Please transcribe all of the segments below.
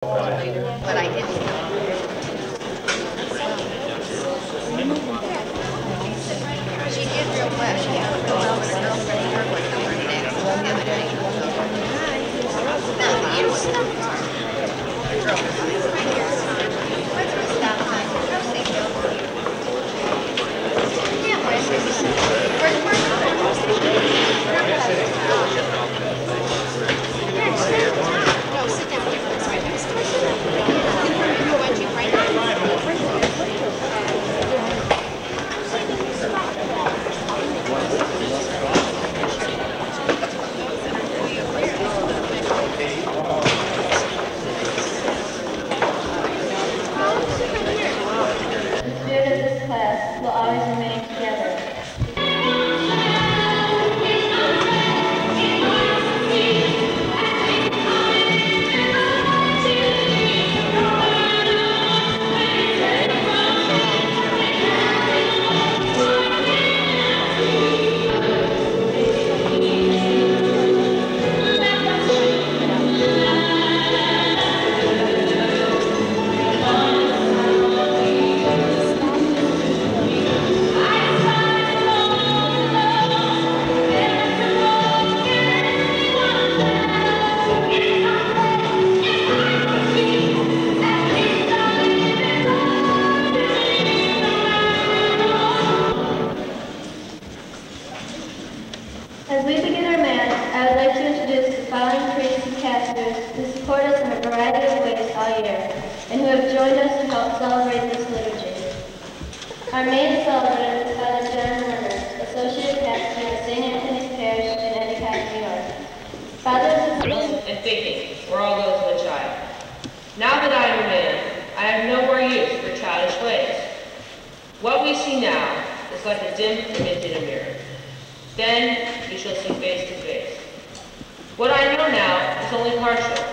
But I didn't know. She did real well. She had real well with her girlfriend and her boyfriend today, the other day. Now, you know what's the car? The girl was right here. Went through a stop sign. No signal. Yeah, where's no, sit down. It's right next to you. You want you right now? Will always remain together. As we begin our Mass, I would like to introduce the following priests and pastors who support us in a variety of ways all year, and who have joined us to help celebrate this liturgy. Our main celebrant is Father John Leonard, Associate Pastor at St. Anthony's Parish in Endicott, New York. Father and thinking were all those of a child. Now that I am a man, I have no more use for childish ways. What we see now is like a dim image in a mirror. Then we shall see face to face. What I know now is only partial.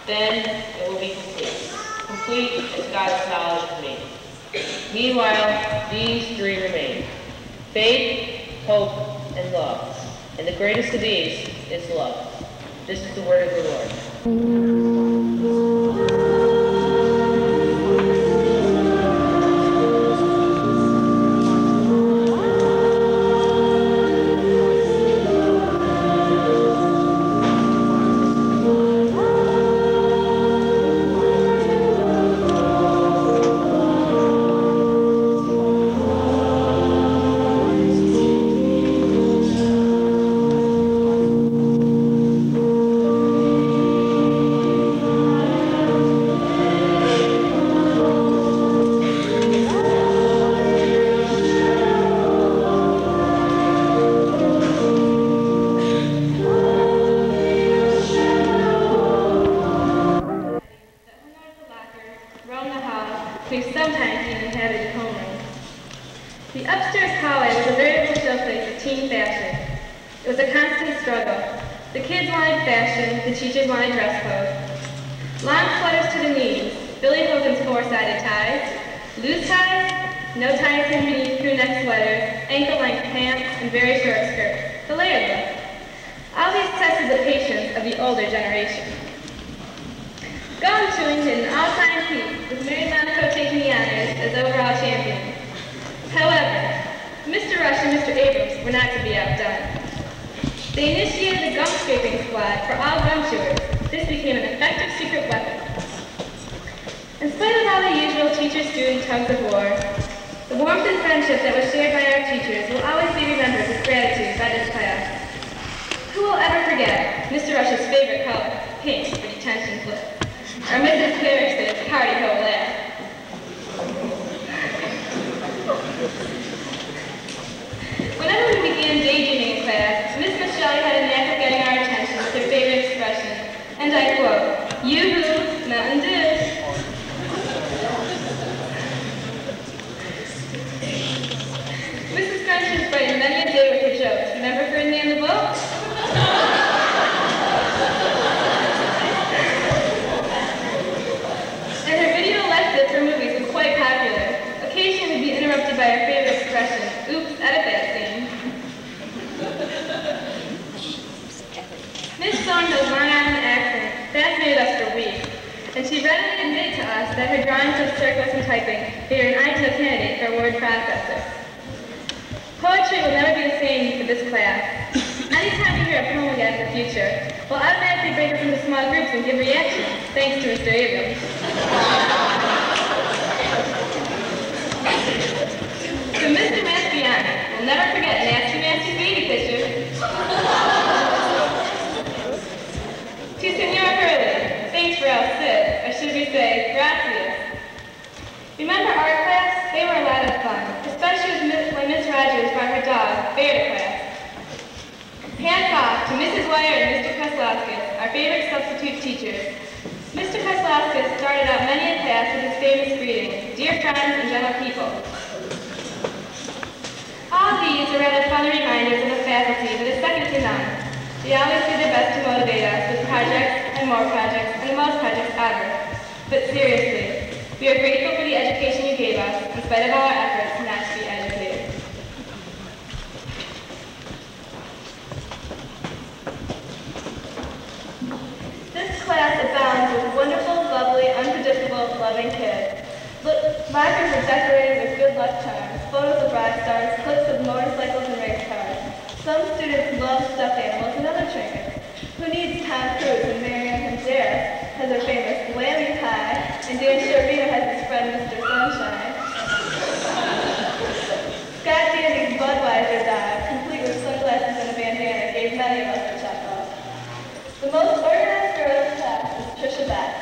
Then it will be complete. Complete as God's knowledge of me. Meanwhile, these three remain. Faith, hope, and love. And the greatest of these is love. This is the word of the Lord. Sometimes even inhabited homeland. The upstairs hallway was a veritable showplace of teen fashion. It was a constant struggle. The kids wanted fashion, the teachers wanted dress code. Long sweaters to the knees, Billy Hogan's four-sided ties, loose ties, no ties beneath crew-neck sweaters, ankle-length pants, and very short skirts. The layered look. All these tested the patience of the older generation. Going chewing hit an all-time feat, with Mary Monaco taking the honors as overall champions. However, Mr. Rush and Mr. Abrams were not to be outdone. They initiated a gum scraping squad for all gum chewers. This became an effective secret weapon. In spite of all the usual teacher-student tugs of war, the warmth and friendship that was shared by our teachers will always be remembered with gratitude by this class. Who will ever forget Mr. Rush's favorite color, pink, for detention flip? Or Mrs. Harris's hearty ho laugh. Whenever we began daydreaming in class, Miss Michelle had a knack of getting our attention with her favorite expression, and I quote, "Yoo-hoo, Mountain Dew." Mrs. Crunch has brightened many a day with her jokes. Remember Ferdinand the Boat? And her video readily admitted to us that her drawings of circles and typing made her an ideal candidate for a word processor. Poetry will never be the same for this class. Anytime you hear a poem again in the future, we'll automatically break up into small groups and give reactions, thanks to Mr. Abrams. So Mr. Mastriani will never forget Nasty Nasty's baby picture. To Senora Hurley, thanks for El Cid, or should we say, gracias. Remember art class? They were a lot of fun, especially when Miss Rogers brought her dog, Bear, to class. Hats off to Mrs. Wire and Mr. Kreslowskis, our favorite substitute teachers. Mr. Kreslowskis started out many a class with his famous greeting, dear friends and gentle people. All these are rather fun reminders of a faculty that is second to none. They always do their best to motivate us with projects and more projects and the most projects ever. But seriously, we are grateful for the education you gave us in spite of all our efforts not to be educated. This class abounds with wonderful, lovely, unpredictable, loving kids. Look, markers are decorated with good luck charms, photos of rock stars, clips of motorcycles and race cars. Some students love stuffed animals and other trinkets. Who needs Tom Cruise and Marianne Panzera has her famous Lammy Pie, and Dan Sharvino has his friend Mr. Sunshine. Scott Dandy's Budweiser dog, complete with sunglasses and a bandana, gave many of us a chuckle. The most organized girl in the class is Trisha Betts.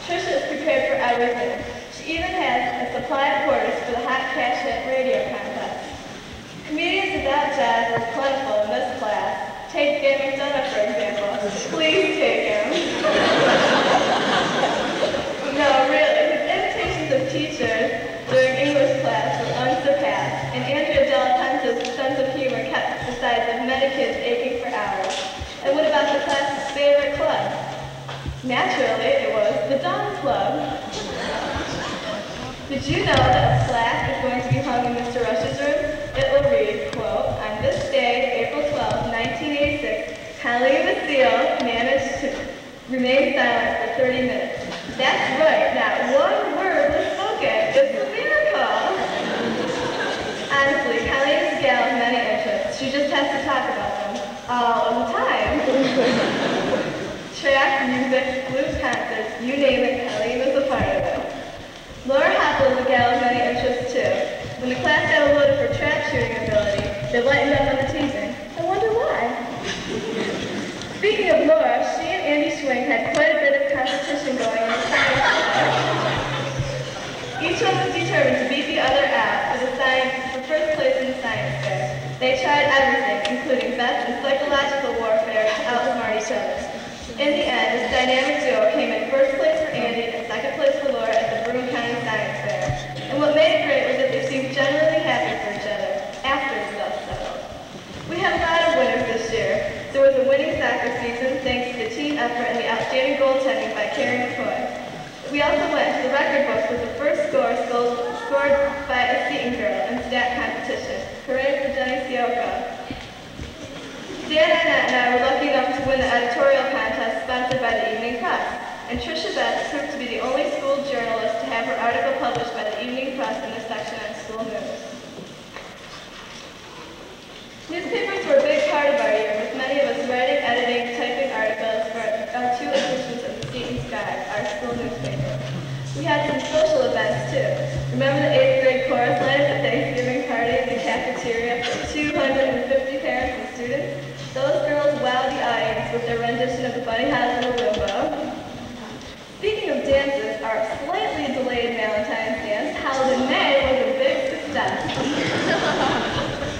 Trisha is prepared for everything. She even has a supply of quarters for the Hot Cash Hit radio contest. Comedians without jobs are plentiful in this class. Take Dan McDonough, for example. Please take him. No, really, his imitations of teachers during English class were unsurpassed, and Andrea Delapento's sense of humor kept the sides of many kids aching for hours. And what about the class's favorite club? Naturally, it was the Dawn Club. Did you know that a plaque is going to be hung in Mr. Rush's room? It will read, quote, on this day, April 12, 1986, Colleen Maciel managed to remain silent for 30 minutes. That's right, not one word was spoken. It's a miracle. Honestly, Colleen is a gal of many interests. She just has to talk about them all the time. Track, music, blues concerts, you name it, Colleen was a part of it. Laura Hoppel is a gal of many interests too. When the class got awarded for trap shooting ability, they lightened up on the teasing. I wonder why. Speaking of Laura, she and Andy Schwing had quite a bit of competition going on the science side. Each one was determined to beat the other out for first place in the science fair. They tried everything, including best and psychological warfare to outsmart each other. In the end, this dynamic duo came in first place for Andy and second place for Laura at the Broome County Science Fair. And what made it great was that they seemed generally happy for each other after the dust settled. We have a lot of winners this year. There was a winning soccer season thanks to the team effort and the outstanding goaltending by Carrie McCoy. We also went to the record books with the first score scored by a Seton girl in stat competition. Hooray for Jenny Sioka. Dan Annette and I were lucky enough to win the editorial contest sponsored by the Evening Press, and Trisha Betts proved to be the only school journalist to have her article published by the Evening Press in the section on school news. Newspapers were a big part of our year, with many of us writing, editing, typing articles for our two editions of the Seton Sky, our school newspaper. We had some social events too. Remember the 8th grade chorus line at the Thanksgiving party in the cafeteria for 250 parents and students? Those girls wowed the audience with their rendition of the Bunny House and the Limbo. Speaking of dances, our slightly delayed Valentine's dance, held in May, was a big success.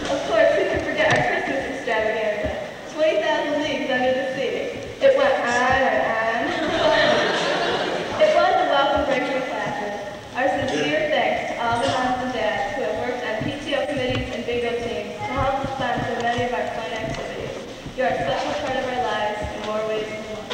Of course, who can forget our Christmas extravaganza? 20,000 Leagues Under the Sea. It went on and on. It was a welcome break for classes. Our sincere thanks to all the moms and dads who have worked on PTO committees and bingo teams to help sponsor many of our fun activities. You are such a part of our lives in more ways than one.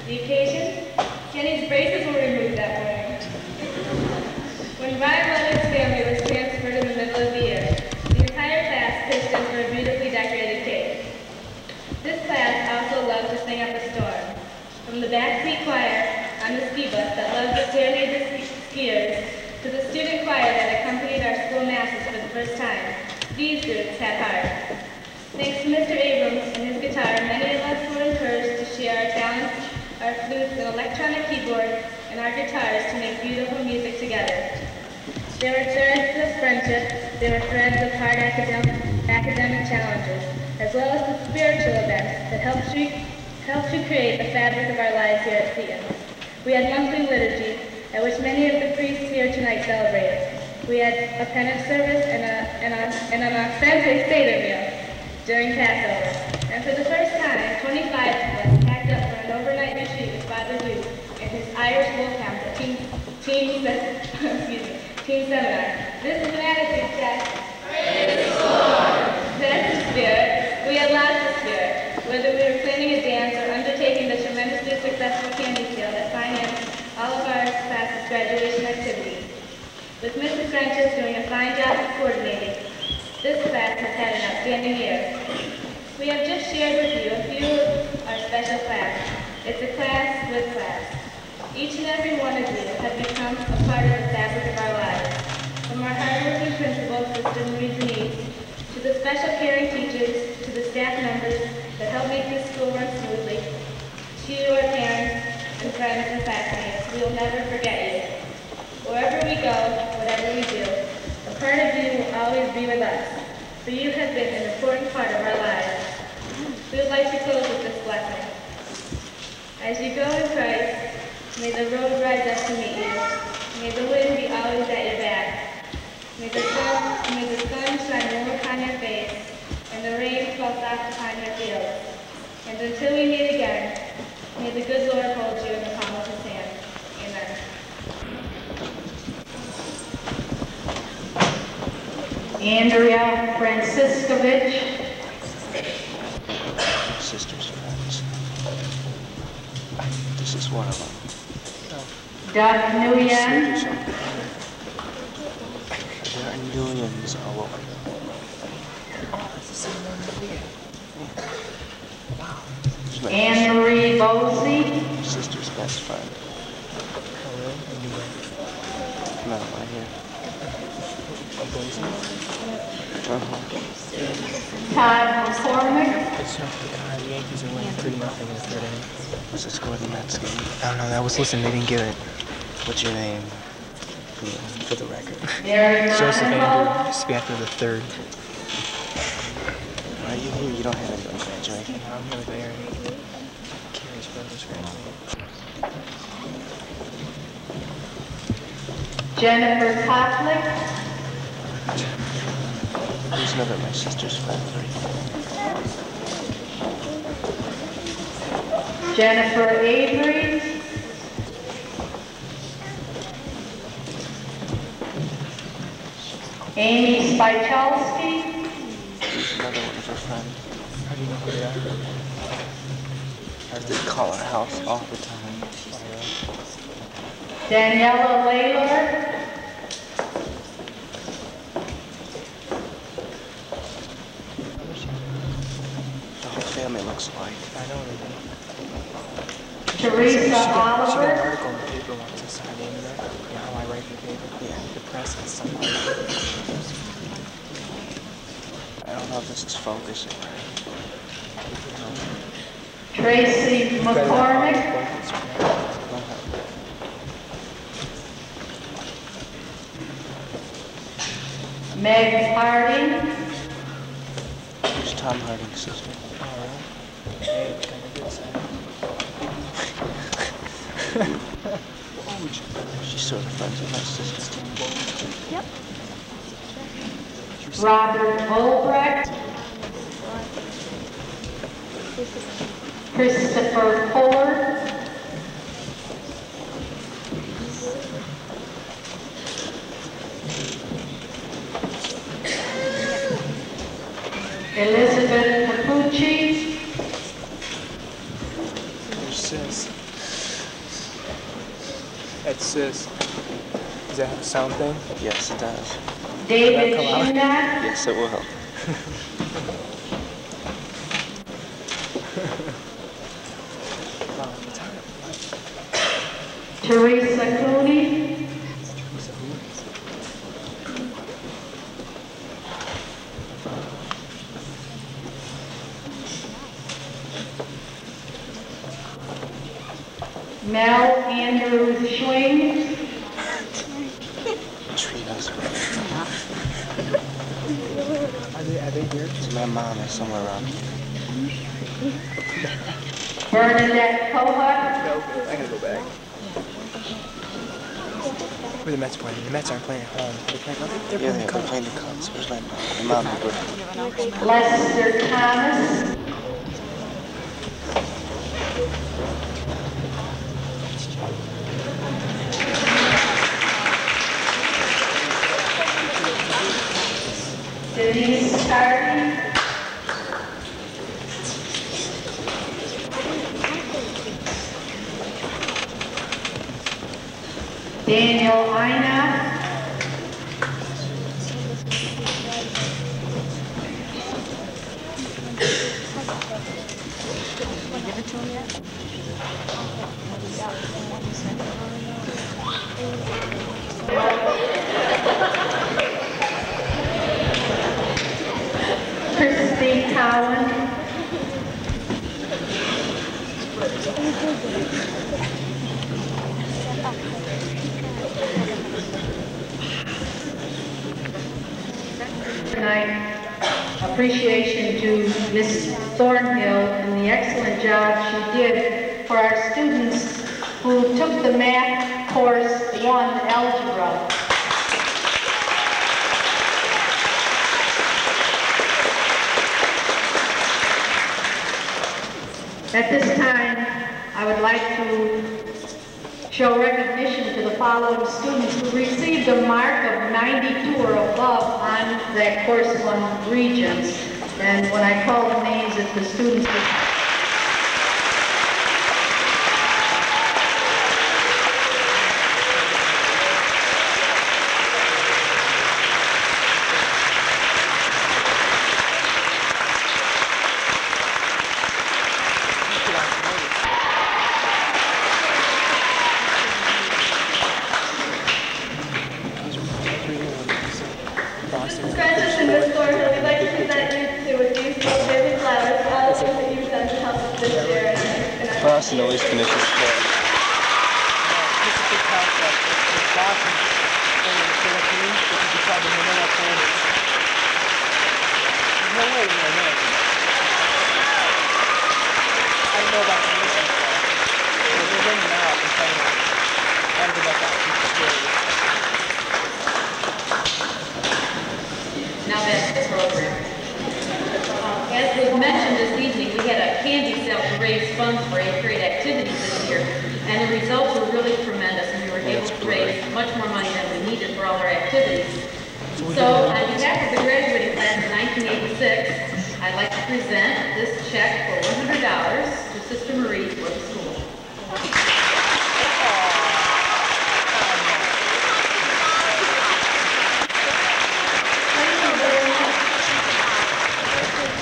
The occasion? Kenny's braces were removed that morning. When Ryan Leonard's family was transferred in the middle of the year, the entire class pitched in for a beautifully decorated cake. This class also loved to sing up a storm. From the backseat choir on the ski bus that loved to serenade the skiers to the student choir that accompanied our school masses for the first time, these groups had heart. Thanks to Mr. Abrams and his guitar, many of us were encouraged to share our talents, our flutes and electronic keyboards, and our guitars to make beautiful music together. There were threads of friendship, there were threads of hard academic challenges, as well as the spiritual events that helped to create the fabric of our lives here at Seton. We had monthly liturgy, at which many of the priests here tonight celebrated. We had a penance service and an authentic Seder meal during Passover. And for the first time, 25 of us packed up for an overnight retreat with Father Duke and his Irish Wolfhounds at Teen Seminar. This is an attitude test. Praise the Lord. That's the spirit. We had lots of spirit. Whether we were planning a dance or undertaking the tremendously successful candy sale that financed all of our class's graduation activities. With Mrs. French's doing a fine job of coordinating, this class has had an outstanding year. We have just shared with you a few of our special class. It's a class with class. Each and every one of you have become a part of the fabric of our lives. From our hardworking principal, Sister Marie Denise, to the special caring teachers, to the staff members that help make this school run smoothly, to our parents and friends and classmates, we will never forget you. Wherever we go, whatever we do, a part of you will always be with us, for you have been an important part of our lives. We would like to close with this blessing. As you go in Christ, may the road rise up to meet you. May the wind be always at your back. May the sun shine warm upon your face, and the rain fall soft upon your fields. And until we meet again, may the good Lord hold you in the palm of his hand. Amen. Andrea Franciscovich. Sister's friends. This is one of them. Doug Nguyen. There are millions all over. Anne Marie Bosey. Sister's best friend. No, right here. Todd McCormick. It's not the Yankees are winning 3-0 in the third inning. What's the score of the Mets game? I don't know. That was listening. They didn't give it. What's your name? For the record. Joseph Andrew. Just be after the third. Why are you here? You don't have anyone graduating. I'm here with Aaron. Carrie's brother's graduating. Jennifer Koplik. Who's never my sister's friend? Jennifer Avery. Amy Spichalski. Who's another one of her friends? How do you know who they are? They call our house all the time. Daniela Laylor. The whole family looks alike. I know they do. Teresa She got an Oliver. article in the paper once that said her name in there. You know how I write the paper? Yeah. The press and stuff like that. I don't know if this is focusing. Tracy McCormick. Meg Harding. Who's Tom Harding's sister? Oh, really? Hey, it's kind of good side. She's sort of friends with my sister. Yep. Robert Volbrecht. Christopher Fuller. Elizabeth Capucci. Your sis. Sis, does that have a sound thing? Yes, it does. David Will that come out? Shuna. Yes, it will. Teresa Cooney. Mel Andrews Schwing. Treat us. Are they here? So my mom is somewhere around here. Bernadette Kohut. No, I gotta go back. Where the Mets playing? The Mets aren't playing at home. They're playing, they're Yeah, playing they're Cubs. playing the Cubs. Where's my mom? My mom is Lester Thomas. Denise Hardy. Daniel Ina. Christy Cowan. Tonight, appreciation to Ms. Thornhill and the excellent job she did for our students who took the math course 1 algebra. At this time, I would like to show recognition to the following students who received a mark of 92 or above on that course 1 Regents. And when I call the names, if the students would Francis and Ms. Thornhill, we'd like to present you to a few favorite flowers for all the things that you've done to help us this year. And Boston always finishes first. This is a big concept. It's Boston in the Philippines, which is called the Manila Ponies. There's no way in America. I don't know about the American stuff. But they're winning now in China. I don't think that's actually scary. Now back to the program. As was mentioned this evening, we had a candy sale to raise funds for 8th grade activities this year, and the results were really tremendous, and we were able to raise much more money than we needed for all our activities. So, on behalf of the graduating class of 1986, I'd like to present this check for $100 to Sister Marie for the school.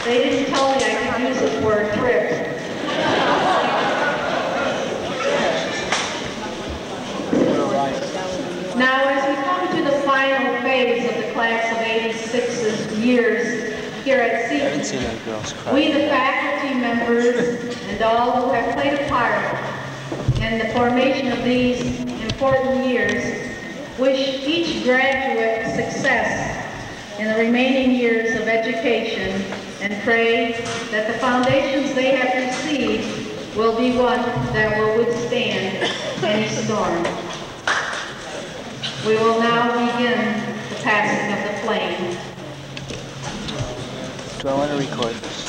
They didn't tell me I could use it for a trip. Now, as we come to the final phase of the class of 86's years here at I haven't Seton, seen any girls cry. we, the faculty members, and all who have played a part in the formation of these important years, wish each graduate success in the remaining years of education and pray that the foundations they have received will be one that will withstand any storm. We will now begin the passing of the flame. Do I want to record this?